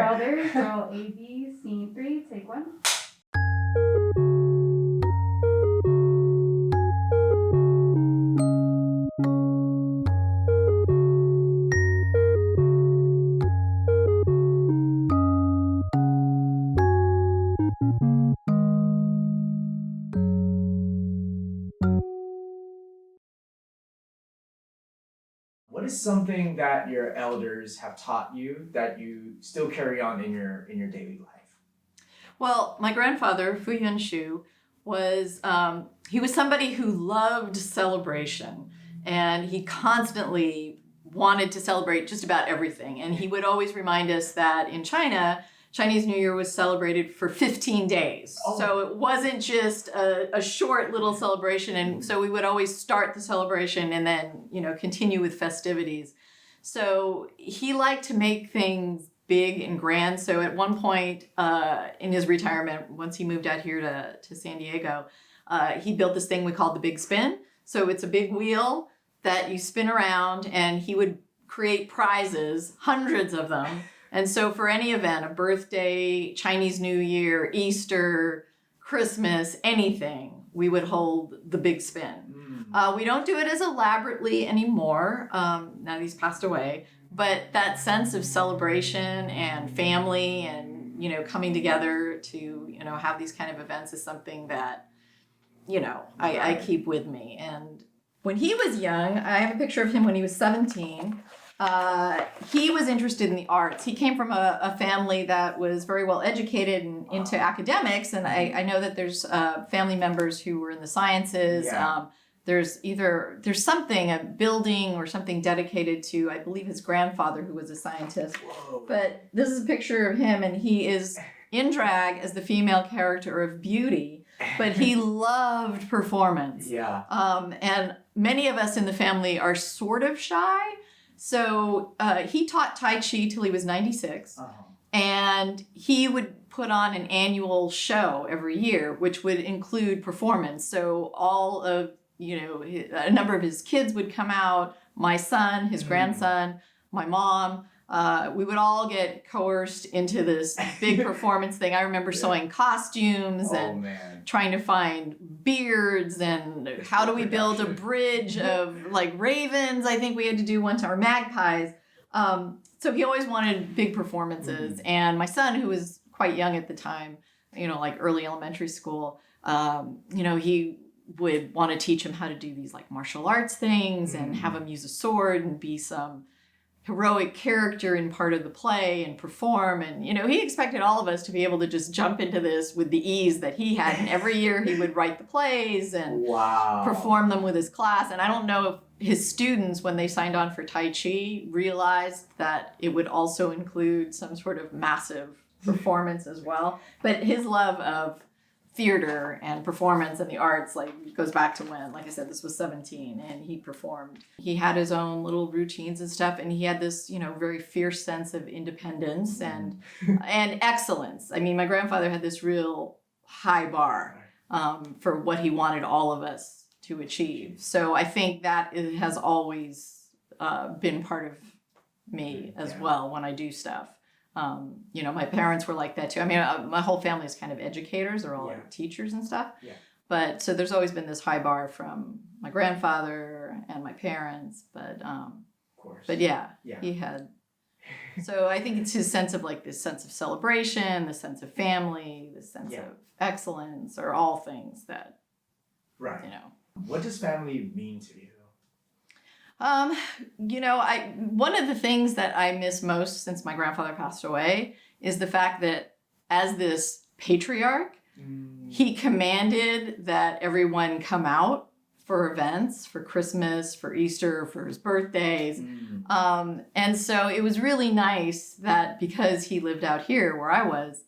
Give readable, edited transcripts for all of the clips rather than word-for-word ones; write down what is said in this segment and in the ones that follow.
elders. Roll A, B, scene 3, take 1. What is something that your elders have taught you that you still carry on in your daily life? Well, my grandfather, Fu Yun Shu, was he was somebody who loved celebration, and he constantly wanted to celebrate just about everything. And he would always remind us that in China, Chinese New Year was celebrated for 15 days. Oh. So it wasn't just a short little celebration. And so we would always start the celebration and then, continue with festivities. So he liked to make things big and grand. So at one point in his retirement, once he moved out here to San Diego, he built this thing we called the Big Spin. So it's a big wheel that you spin around, and he would create prizes, hundreds of them. And so for any event, a birthday, Chinese New Year, Easter, Christmas, anything, we would hold the Big Spin. We don't do it as elaborately anymore, now that he's passed away, but that sense of celebration and family and, coming together to, have these kind of events is something that, I keep with me. And when he was young, I have a picture of him when he was 17. He was interested in the arts. He came from a family that was very well educated and into academics, and I know that there's family members who were in the sciences. Yeah. There's something, a building or something dedicated to, I believe, his grandfather who was a scientist. Whoa. But this is a picture of him, and he is in drag as the female character of Beauty, but he loved performance. Yeah. And many of us in the family are sort of shy. So he taught Tai Chi till he was 96, and he would put on an annual show every year, which would include performance. So all of, a number of his kids would come out, my son, his grandson, my mom. We would all get coerced into this big performance thing. I remember sewing costumes and trying to find beards and how do we build a bridge of like ravens. I think we had to do one time, or magpies. So he always wanted big performances. Mm-hmm. And my son, who was quite young at the time, like early elementary school, he would want to teach him how to do these like martial arts things and have him use a sword and be some heroic character in part of the play and perform. And, he expected all of us to be able to just jump into this with the ease that he had. And every year he would write the plays and perform them with his class. And I don't know if his students, when they signed on for Tai Chi, realized that it would also include some sort of massive performance as well. But his love of theater and performance and the arts goes back to when, like I said, this was 17 and he performed. He had his own little routines and stuff, and he had this very fierce sense of independence and excellence. I mean, my grandfather had this real high bar for what he wanted all of us to achieve. So I think that has always been part of me as well when I do stuff. My parents were like that too. I mean, my whole family is kind of educators. They're all like teachers and stuff. Yeah. But so there's always been this high bar from my grandfather and my parents. But, of course. But he had. So I think it's his sense of this sense of celebration, the sense of family, the sense of excellence, are all things that, What does family mean to you? One of the things that I miss most since my grandfather passed away is the fact that as this patriarch, he commanded that everyone come out for events, for Christmas, for Easter, for his birthdays. And so it was really nice that because he lived out here where I was,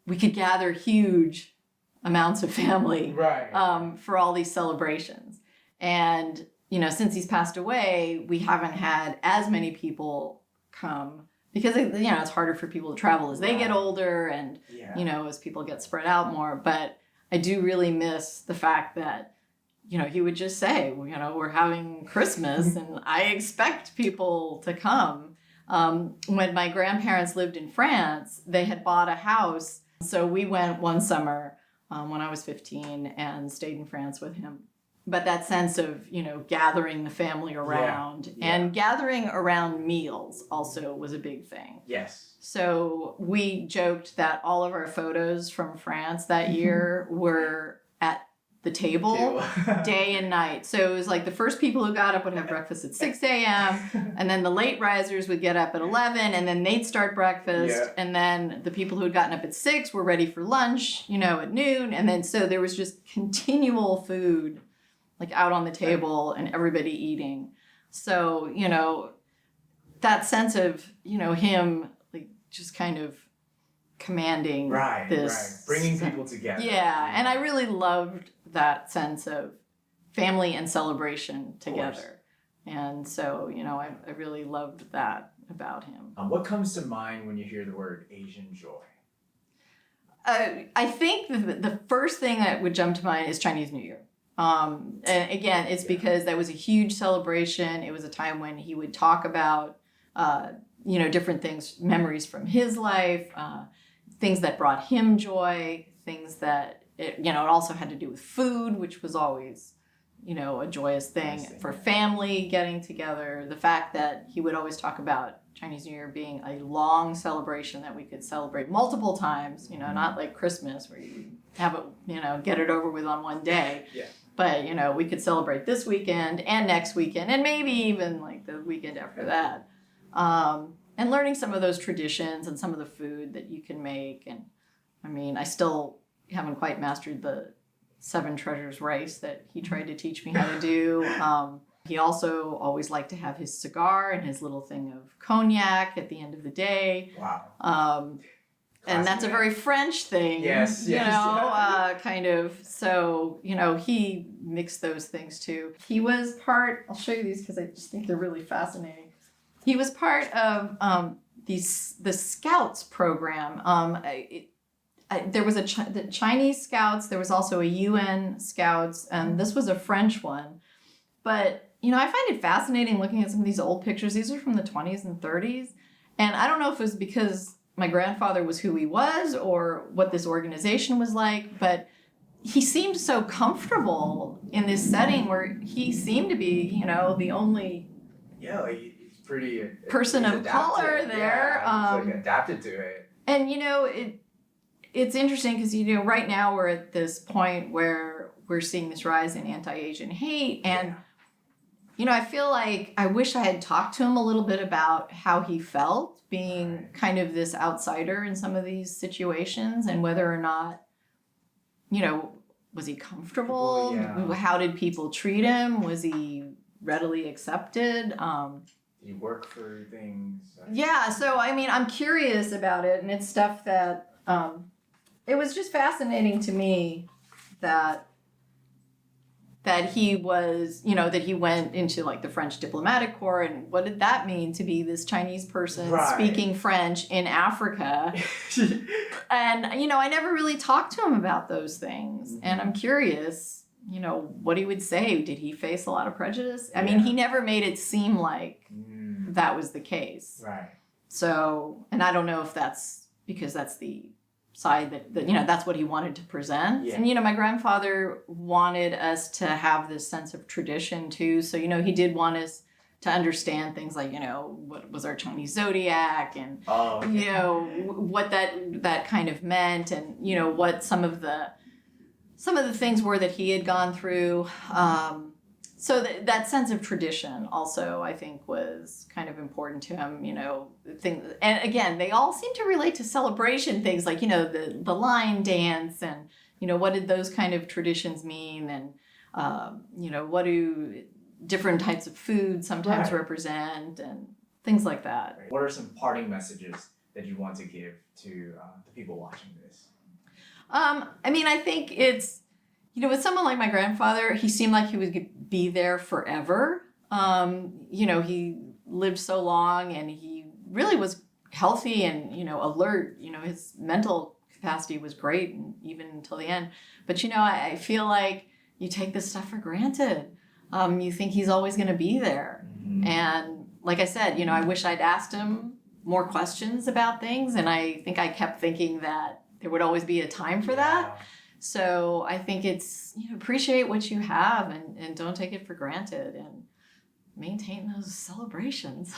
we could gather huge amounts of family for all these celebrations. And since he's passed away, we haven't had as many people come because, it's harder for people to travel as they get older and, as people get spread out more. But I do really miss the fact that, he would just say, we're having Christmas and I expect people to come. when my grandparents lived in France, they had bought a house. So we went one summer when I was 15 and stayed in France with him. But that sense of, gathering the family around and gathering around meals also was a big thing. Yes. So we joked that all of our photos from France that year were at the table day and night. So it was like the first people who got up would have breakfast at 6 a.m. and then the late risers would get up at 11 and then they'd start breakfast. Yeah. And then the people who had gotten up at 6 were ready for lunch, at noon. And then so there was just continual food like out on the table and everybody eating. So, that sense of, him like just kind of commanding this. Bringing people together. Yeah. And I really loved that sense of family and celebration together. And so, I really loved that about him. What comes to mind when you hear the word Asian joy? I think the first thing that would jump to mind is Chinese New Year. And again, it's because that was a huge celebration. It was a time when he would talk about, different things, memories from his life, things that brought him joy, things that, it also had to do with food, which was always, a joyous thing for family getting together. The fact that he would always talk about Chinese New Year being a long celebration that we could celebrate multiple times, not like Christmas where you have it, get it over with on one day. Yeah. But, we could celebrate this weekend and next weekend and maybe even like the weekend after that. And learning some of those traditions and some of the food that you can make. And I still haven't quite mastered the 7 treasures rice that he tried to teach me how to do. He also always liked to have his cigar and his little thing of cognac at the end of the day. Wow. And that's a very French thing, kind of. So, he mixed those things too. He was part, I'll show you these because I just think they're really fascinating. He was part of the Scouts program. There was the Chinese Scouts, there was also a UN Scouts, and this was a French one. But, I find it fascinating looking at some of these old pictures. These are from the 20s and 30s. And I don't know if it was because my grandfather was who he was or what this organization was like, but he seemed so comfortable in this setting where he seemed to be, the only he's pretty person of color there. He's adapted to it. And, it's interesting because, right now we're at this point where we're seeing this rise in anti-Asian hate. And, I feel like I wish I had talked to him a little bit about how he felt being kind of this outsider in some of these situations and whether or not, was he comfortable? How did people treat him? Was he readily accepted? Did he work for things? Yeah, so I'm curious about it, and it's stuff that it was just fascinating to me that he was, that he went into like the French diplomatic corps, and what did that mean to be this Chinese person speaking French in Africa? And, I never really talked to him about those things. And I'm curious, what he would say. Did he face a lot of prejudice? I mean, he never made it seem like that was the case. Right. So, and I don't know if that's because that's the side that that's what he wanted to present. And my grandfather wanted us to have this sense of tradition too, so he did want us to understand things like what was our Chinese zodiac and what that kind of meant, and what some of the things were that he had gone through. So that sense of tradition also, I think, was kind of important to him, things. And again, they all seem to relate to celebration things like, the line dance and, what did those kind of traditions mean? And, what do different types of food sometimes represent and things like that. What are some parting messages that you want to give to the people watching this? I think it's, with someone like my grandfather, he seemed like he would be there forever. He lived so long and he really was healthy and, alert. His mental capacity was great and even until the end. But, I feel like you take this stuff for granted. You think he's always going to be there. Mm-hmm. And like I said, I wish I'd asked him more questions about things, and I think I kept thinking that there would always be a time for that. So I think it's, appreciate what you have and don't take it for granted and maintain those celebrations.